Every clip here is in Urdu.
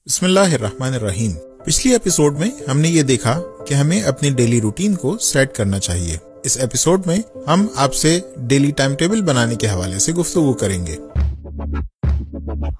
بسم اللہ الرحمن الرحیم۔ پچھلی ایپیسوڈ میں ہم نے یہ دیکھا کہ ہمیں اپنی ڈیلی روٹین کو سیٹ کرنا چاہیے۔ اس ایپیسوڈ میں ہم آپ سے ڈیلی ٹائم ٹیبل بنانے کے حوالے سے گفتگو کریں گے۔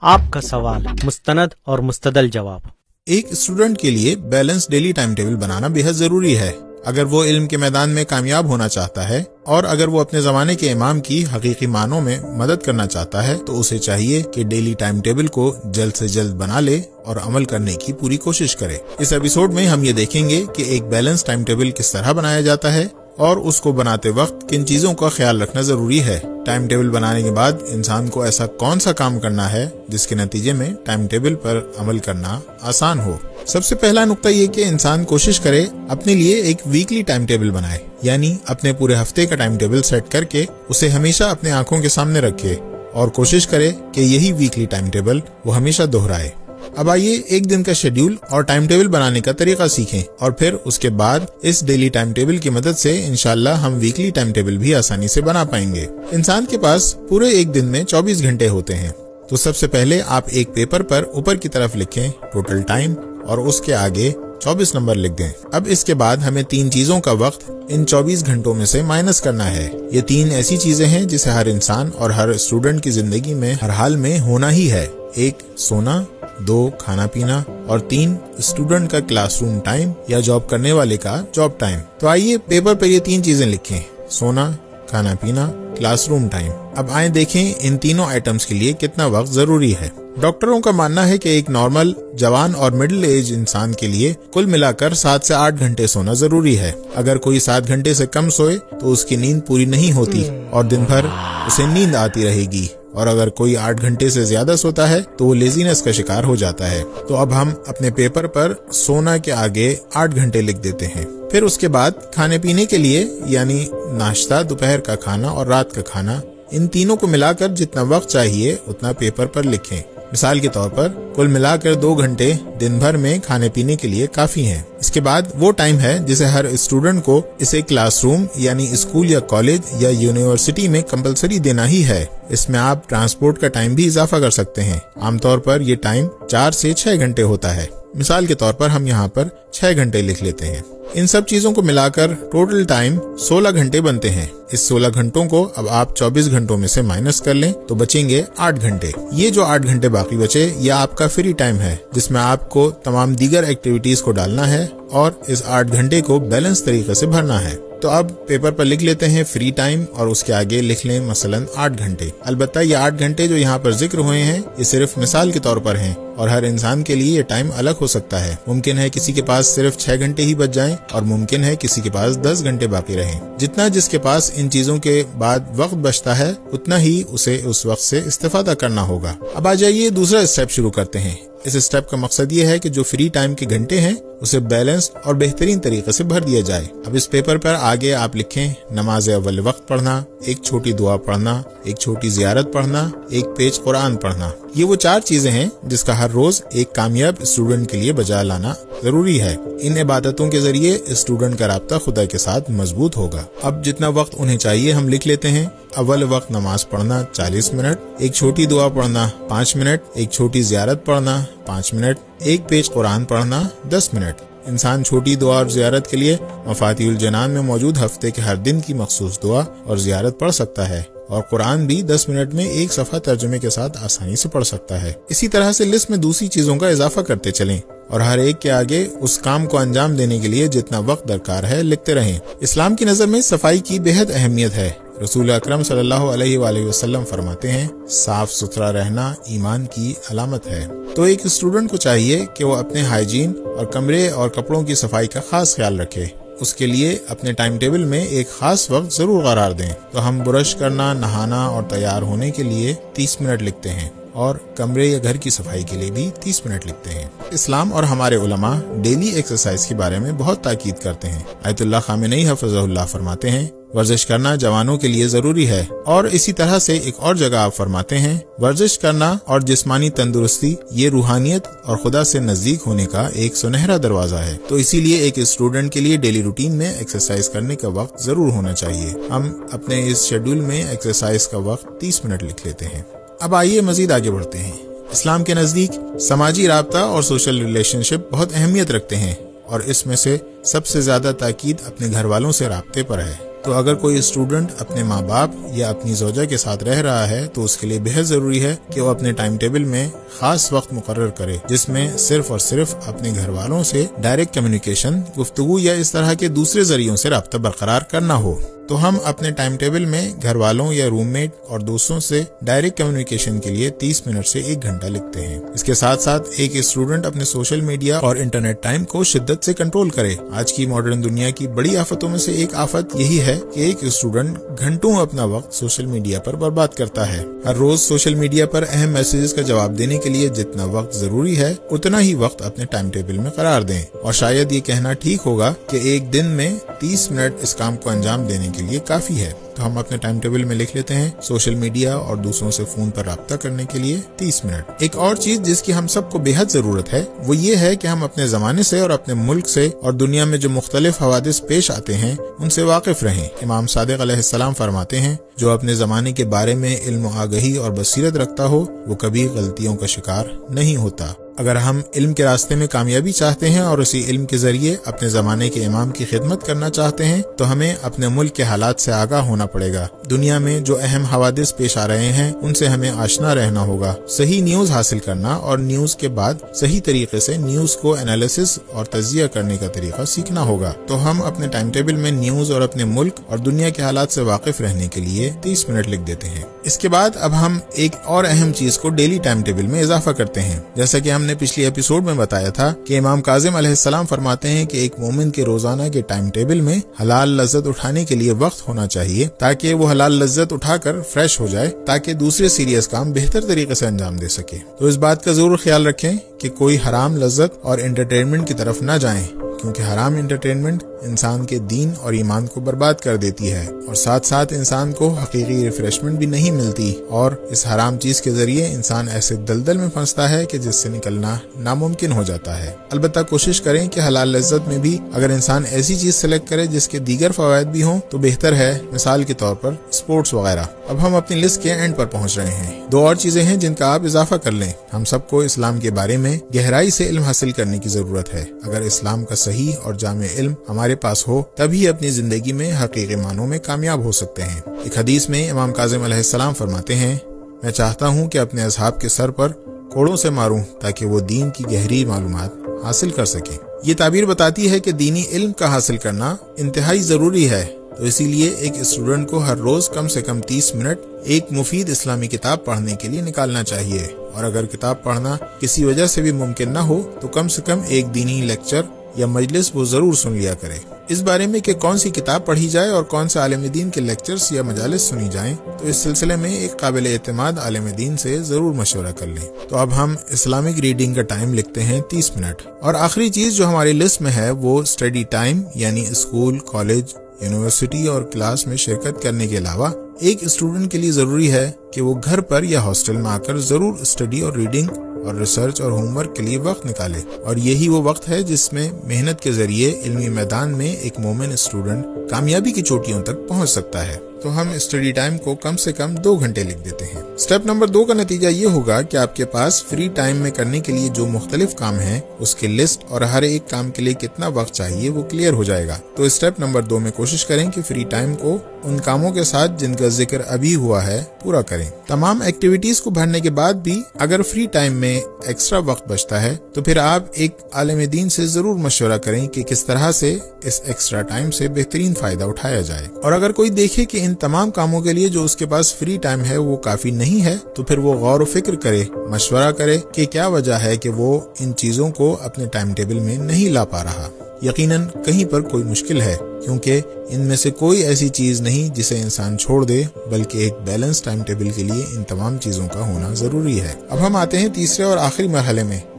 آپ کا سوال، مستند اور مستدل جواب۔ ایک اسٹوڈنٹ کے لیے بیلنس ڈیلی ٹائم ٹیبل بنانا بے حد ضروری ہے اگر وہ علم کے میدان میں کامیاب ہونا چاہتا ہے، اور اگر وہ اپنے زمانے کے امام کی حقیقی معنوں میں مدد کرنا چاہتا ہے تو اسے چاہیے کہ ڈیلی ٹائم ٹیبل کو جلد سے جلد بنا لے اور عمل کرنے کی پوری کوشش کرے۔ اس ایپیسوڈ میں ہم یہ دیکھیں گے کہ ایک بیلنس ٹائم ٹیبل کس طرح بنایا جاتا ہے اور اس کو بناتے وقت کن چیزوں کا خیال رکھنا ضروری ہے۔ ٹائم ٹیبل بنانے کے بعد انسان کو ایسا کون سا کام کرنا ہے جس کے نتیجے میں ٹائم ٹیبل پر عمل کرنا آسان ہو۔ سب سے پہلا نقطہ یہ کہ انسان کوشش کرے اپنے لیے ایک ویکلی ٹائم ٹیبل بنائے، یعنی اپنے پورے ہفتے کا ٹائم ٹیبل سیٹ کر کے اسے ہمیشہ اپنے آنکھوں کے سامنے رکھے اور کوشش کرے کہ یہی ویکلی ٹائم ٹیبل وہ ہمیشہ دہرائے۔ اب آئیے ایک دن کا شیڈیول اور ٹائم ٹیبل بنانے کا طریقہ سیکھیں، اور پھر اس کے بعد اس ڈیلی ٹائم ٹیبل کی مدد سے انشاءاللہ ہم ویکلی ٹائم ٹیبل بھی آسانی سے بنا پائیں گے۔ انسان کے پاس پورے ایک دن میں 24 گھنٹے ہوتے ہیں، تو سب سے پہلے آپ ایک پیپر پر اوپر کی طرف لکھیں ٹوٹل ٹائم اور اس کے آگے 24 نمبر لکھ دیں۔ اب اس کے بعد ہمیں 3 چیزوں کا وقت ان 24 گھنٹوں میں سے مائنس کرنا ہے۔ یہ 3 ایسی چیزیں ہیں جسے ہر انسان اور ہر اسٹوڈنٹ کی زندگی میں ہر حال میں ہونا ہی ہے۔ 1 سونا، 2 کھانا پینا، اور 3 اسٹوڈنٹ کا کلاس روم ٹائم یا جاب کرنے والے کا جاب ٹائم۔ تو آئیے پیپر پر یہ 3 چیزیں لکھیں: سونا، کھانا پینا، کلاس روم ٹائم۔ اب آئیں دیکھیں ان تینوں آئٹمز کے لیے کتنا وقت ضروری ہے۔ ڈاکٹروں کا ماننا ہے کہ ایک نارمل جوان اور مڈل ایج انسان کے لیے کل ملا کر 7 سے 8 گھنٹے سونا ضروری ہے۔ اگر کوئی 7 گھنٹے سے کم سوئے تو اس کی نیند پوری نہیں ہوتی اور دن بھر اسے نیند آتی رہے گی، اور اگر کوئی 8 گھنٹے سے زیادہ سوتا ہے تو وہ لیزینس کا شکار ہو جاتا ہے۔ تو اب ہم اپنے پیپر پر سونا کے آگے 8 گھنٹے لکھ دیتے ہیں۔ پھر اس کے بعد کھانے پینے کے لیے، یعنی ناشتہ، دوپہر کا کھانا اور رات کا کھانا، ان تینوں کو ملا کر جتنا وقت چاہیے اتنا پیپر پر لکھیں۔ مثال کے طور پر کل ملا کر 2 گھنٹے دن بھر میں کھانے پینے کے لیے کافی ہیں۔ اس کے بعد وہ ٹائم ہے جسے ہر اسٹوڈنٹ کو اسے کلاس روم یعنی اسکول یا کالج یا یونیورسٹی میں کمپلسری دینا ہی ہے۔ اس میں آپ ٹرانسپورٹ کا ٹائم بھی اضافہ کر سکتے ہیں۔ عام طور پر یہ ٹائم 4 سے 6 گھنٹے ہوتا ہے۔ مثال کے طور پر ہم یہاں پر 6 گھنٹے لکھ لیتے ہیں۔ ان سب چیزوں کو ملا کر ٹوٹل ٹائم 16 گھنٹے بنتے ہیں۔ اس 16 گھنٹوں کو اب آپ 24 گھنٹوں میں سے مائنس کر لیں تو بچیں گے 8 گھنٹے۔ یہ جو 8 گھنٹے باقی بچے یہ آپ کا فری ٹائم ہے، جس میں آپ کو تمام دیگر ایکٹیویٹیز کو ڈالنا ہے اور اس 8 گھنٹے کو بیلنس طریقے سے بھرنا ہے۔ تو اب پیپر پر لکھ لیتے ہیں فری ٹائم اور اس کے آگے لکھ لیں مثلا 8 گھنٹے۔ البتہ یہ 8 گھنٹے جو یہاں پر ذکر ہوئے ہیں یہ صرف مثال کے طور پر ہیں، اور ہر انسان کے لیے یہ ٹائم الگ ہو سکتا ہے۔ ممکن ہے کسی کے پاس صرف 6 گھنٹے ہی بچ جائیں، اور ممکن ہے کسی کے پاس 10 گھنٹے باقی رہیں۔ جتنا جس کے پاس ان چیزوں کے بعد وقت بچتا ہے اتنا ہی اسے اس وقت سے استفادہ کرنا ہوگا۔ اب آ جائیے دوسرا اسٹیپ شروع کرتے ہیں۔ اس اسٹیپ کا مقصد یہ ہے کہ جو فری ٹائم کے گھنٹے ہیں اسے بیلنس اور بہترین طریقے سے بھر دیا جائے۔ اب اس پیپر پر آگے آپ لکھیں نماز اول وقت پڑھنا، ایک چھوٹی دعا پڑھنا، ایک چھوٹی زیارت پڑھنا، ایک پیج قرآن پڑھنا۔ یہ وہ 4 چیزیں ہیں جس کا ہر روز ایک کامیاب اسٹوڈنٹ کے لیے بجا لانا ضروری ہے۔ ان عبادتوں کے ذریعے اسٹوڈنٹ کا رابطہ خدا کے ساتھ مضبوط ہوگا۔ اب جتنا وقت انہیں چاہیے ہم لکھ لیتے ہیں۔ اول وقت نماز پڑھنا 40 منٹ، ایک چھوٹی دعا پڑھنا 5 منٹ، ایک چھوٹی زیارت پڑھنا 5 منٹ، ایک پیج قرآن پڑھنا 10 منٹ۔ انسان چھوٹی دعا اور زیارت کے لیے مفاتیح الجنان میں موجود ہفتے کے ہر دن کی مخصوص دعا اور زیارت پڑھ سکتا ہے، اور قرآن بھی 10 منٹ میں ایک صفحہ ترجمے کے ساتھ آسانی سے پڑھ سکتا ہے۔ اسی طرح سے لسٹ میں دوسری چیزوں کا اضافہ کرتے چلیں اور ہر ایک کے آگے اس کام کو انجام دینے کے لیے جتنا وقت درکار ہے لکھتے رہیں۔ اسلام کی نظر میں صفائی کی بے حد اہمیت ہے۔ رسول اکرم صلی اللہ علیہ وآلہ وسلم فرماتے ہیں صاف ستھرا رہنا ایمان کی علامت ہے۔ تو ایک اسٹوڈنٹ کو چاہیے کہ وہ اپنے ہائیجین اور کمرے اور کپڑوں کی صفائی کا خاص خیال رکھے۔ اس کے لیے اپنے ٹائم ٹیبل میں ایک خاص وقت ضرور قرار دیں۔ تو ہم برش کرنا، نہانا اور تیار ہونے کے لیے 30 منٹ لکھتے ہیں، اور کمرے یا گھر کی صفائی کے لیے بھی 30 منٹ لکھتے ہیں۔ اسلام اور ہمارے علماء ڈیلی ایکسرسائز کے بارے میں بہت تاکید کرتے ہیں۔ آیت اللہ خامنئی حفظہ اللہ فرماتے ہیں ورزش کرنا جوانوں کے لیے ضروری ہے، اور اسی طرح سے ایک اور جگہ آپ فرماتے ہیں ورزش کرنا اور جسمانی تندرستی یہ روحانیت اور خدا سے نزدیک ہونے کا ایک سنہرا دروازہ ہے۔ تو اسی لیے ایک اسٹوڈنٹ کے لیے ڈیلی روٹین میں ایکسرسائز کرنے کا وقت ضرور ہونا چاہیے۔ ہم اپنے اس شیڈول میں ایکسرسائز کا وقت 30 منٹ لکھ لیتے ہیں۔ اب آئیے مزید آگے بڑھتے ہیں۔ اسلام کے نزدیک سماجی رابطہ اور سوشل ریلیشن شپ بہت اہمیت رکھتے ہیں، اور اس میں سے سب سے زیادہ تاکید اپنے گھر والوں سے رابطے پر ہے۔ تو اگر کوئی اسٹوڈنٹ اپنے ماں باپ یا اپنی زوجہ کے ساتھ رہ رہا ہے تو اس کے لیے بہت ضروری ہے کہ وہ اپنے ٹائم ٹیبل میں خاص وقت مقرر کرے، جس میں صرف اور صرف اپنے گھر والوں سے ڈائریکٹ کمیونیکیشن، گفتگو یا اس طرح کے دوسرے ذریعوں سے رابطہ برقرار کرنا ہو۔ تو ہم اپنے ٹائم ٹیبل میں گھر والوں یا روم میٹ اور دوستوں سے ڈائریکٹ کمیونیکیشن کے لیے 30 منٹ سے 1 گھنٹہ لکھتے ہیں۔ اس کے ساتھ ساتھ ایک اسٹوڈنٹ اپنے سوشل میڈیا اور انٹرنیٹ ٹائم کو شدت سے کنٹرول کرے۔ آج کی ماڈرن دنیا کی بڑی آفتوں میں سے ایک آفت یہی ہے کہ ایک اسٹوڈنٹ گھنٹوں اپنا وقت سوشل میڈیا پر برباد کرتا ہے۔ ہر روز سوشل میڈیا پر اہم میسیجز کا جواب دینے کے لیے جتنا وقت ضروری ہے اتنا ہی وقت اپنے ٹائم ٹیبل میں قرار دیں، اور شاید یہ کہنا ٹھیک ہوگا کہ ایک دن میں 30 منٹ اس کام کو انجام دینے کے لیے کافی ہے۔ تو ہم اپنے ٹائم ٹیبل میں لکھ لیتے ہیں سوشل میڈیا اور دوسروں سے فون پر رابطہ کرنے کے لیے 30 منٹ۔ ایک اور چیز جس کی ہم سب کو بے حد ضرورت ہے وہ یہ ہے کہ ہم اپنے زمانے سے اور اپنے ملک سے اور دنیا میں جو مختلف حوادث پیش آتے ہیں ان سے واقف رہیں۔ امام صادق علیہ السلام فرماتے ہیں، جو اپنے زمانے کے بارے میں علم و آگہی اور بصیرت رکھتا ہو وہ کبھی غلطیوں کا شکار نہیں ہوتا۔ اگر ہم علم کے راستے میں کامیابی چاہتے ہیں اور اسی علم کے ذریعے اپنے زمانے کے امام کی خدمت کرنا چاہتے ہیں تو ہمیں اپنے ملک کے حالات سے آگاہ ہونا پڑے گا۔ دنیا میں جو اہم حوادث پیش آ رہے ہیں ان سے ہمیں آشنا رہنا ہوگا، صحیح نیوز حاصل کرنا اور نیوز کے بعد صحیح طریقے سے نیوز کو انالیسس اور تجزیہ کرنے کا طریقہ سیکھنا ہوگا۔ تو ہم اپنے ٹائم ٹیبل میں نیوز اور اپنے ملک اور دنیا کے حالات سے واقف رہنے کے لیے 30 منٹ لکھ دیتے ہیں۔ اس کے بعد اب ہم ایک اور اہم چیز کو ڈیلی ٹائم ٹیبل میں اضافہ کرتے ہیں۔ جیسا کہ ہم نے پچھلی ایپیسوڈ میں بتایا تھا کہ امام کاظم علیہ السلام فرماتے ہیں کہ ایک مومن کے روزانہ کے ٹائم ٹیبل میں حلال لذت اٹھانے کے لیے وقت ہونا چاہیے تاکہ وہ حلال لذت اٹھا کر فریش ہو جائے، تاکہ دوسرے سیریس کام بہتر طریقے سے انجام دے سکے۔ تو اس بات کا ضرور خیال رکھیں کہ کوئی حرام لذت اور انٹرٹینمنٹ کی طرف نہ جائیں، کیونکہ حرام انٹرٹینمنٹ انسان کے دین اور ایمان کو برباد کر دیتی ہے، اور ساتھ ساتھ انسان کو حقیقی ریفریشمنٹ بھی نہیں ملتی، اور اس حرام چیز کے ذریعے انسان ایسے دلدل میں پھنستا ہے کہ جس سے نکلنا ناممکن ہو جاتا ہے۔ البتہ کوشش کریں کہ حلال لذت میں بھی اگر انسان ایسی چیز سلیکٹ کرے جس کے دیگر فوائد بھی ہوں تو بہتر ہے، مثال کے طور پر سپورٹس وغیرہ۔ اب ہم اپنی لسٹ کے اینڈ پر پہنچ رہے ہیں۔ 2 اور چیزیں ہیں جن کا آپ اضافہ کر لیں۔ ہم سب کو اسلام کے بارے میں گہرائی سے علم حاصل کرنے کی ضرورت ہے۔ اگر اسلام کا صحیح اور جامع علم ہمارے پاس ہو تبھی اپنی زندگی میں حقیقی معنوں میں کامیاب ہو سکتے ہیں۔ ایک حدیث میں امام کاظم علیہ السلام فرماتے ہیں، میں چاہتا ہوں کہ اپنے اصحاب کے سر پر کوڑوں سے ماروں تاکہ وہ دین کی گہری معلومات حاصل کر سکیں۔ یہ تعبیر بتاتی ہے کہ دینی علم کا حاصل کرنا انتہائی ضروری ہے، تو اسی لیے ایک اسٹوڈنٹ کو ہر روز کم سے کم 30 منٹ ایک مفید اسلامی کتاب پڑھنے کے لیے نکالنا چاہیے، اور اگر کتاب پڑھنا کسی وجہ سے بھی ممکن نہ ہو تو کم سے کم ایک دینی لیکچر یا مجلس وہ ضرور سن لیا کرے۔ اس بارے میں کہ کون سی کتاب پڑھی جائے اور کون سے عالم دین کے لیکچرز یا مجالس سنی جائیں تو اس سلسلے میں ایک قابل اعتماد عالم دین سے ضرور مشورہ کر لیں۔ تو اب ہم اسلامک ریڈنگ کا ٹائم لکھتے ہیں 30 منٹ۔ اور آخری چیز جو ہماری لسٹ میں ہے وہ اسٹڈی ٹائم، یعنی اسکول، کالج، یونیورسٹی اور کلاس میں شرکت کرنے کے علاوہ ایک اسٹوڈنٹ کے لیے ضروری ہے کہ وہ گھر پر یا ہاسٹل میں آ کر ضرور اسٹڈی اور ریڈنگ اور ریسرچ اور ہوم ورک کے لیے وقت نکالے، اور یہی وہ وقت ہے جس میں محنت کے ذریعے علمی میدان میں ایک مومن اسٹوڈنٹ کامیابی کی چوٹیوں تک پہنچ سکتا ہے۔ تو ہم اسٹڈی ٹائم کو کم سے کم 2 گھنٹے لکھ دیتے ہیں۔ سٹیپ نمبر 2 کا نتیجہ یہ ہوگا کہ آپ کے پاس فری ٹائم میں کرنے کے لیے جو مختلف کام ہیں اس کی لسٹ اور ہر ایک کام کے لیے کتنا وقت چاہیے وہ کلیئر ہو جائے گا۔ تو اسٹیپ نمبر 2 میں کوشش کریں کہ فری ٹائم کو ان کاموں کے ساتھ جن کا ذکر ابھی ہوا ہے پورا کریں۔ تمام ایکٹیویٹیز کو بھرنے کے بعد بھی اگر فری ٹائم میں ایکسٹرا وقت بچتا ہے تو پھر آپ ایک عالم دین سے ضرور مشورہ کریں کہ کس طرح سے اس ایکسٹرا ٹائم سے بہترین فائدہ اٹھایا جائے۔ اور اگر کوئی دیکھے کہ ان تمام کاموں کے لیے جو اس کے پاس فری ٹائم ہے وہ کافی نہیں ہے تو پھر وہ غور و فکر کرے، مشورہ کرے کہ کیا وجہ ہے کہ وہ ان چیزوں کو اپنے ٹائم ٹیبل میں نہیں لا پا رہا۔ یقیناً کہیں پر کوئی مشکل ہے، کیونکہ ان میں سے کوئی ایسی چیز نہیں جسے انسان چھوڑ دے، بلکہ ایک بیلنس ٹائم ٹیبل کے لیے ان تمام چیزوں کا ہونا ضروری ہے۔ اب ہم آتے ہیں تیسرے اور آخری مرحلے میں،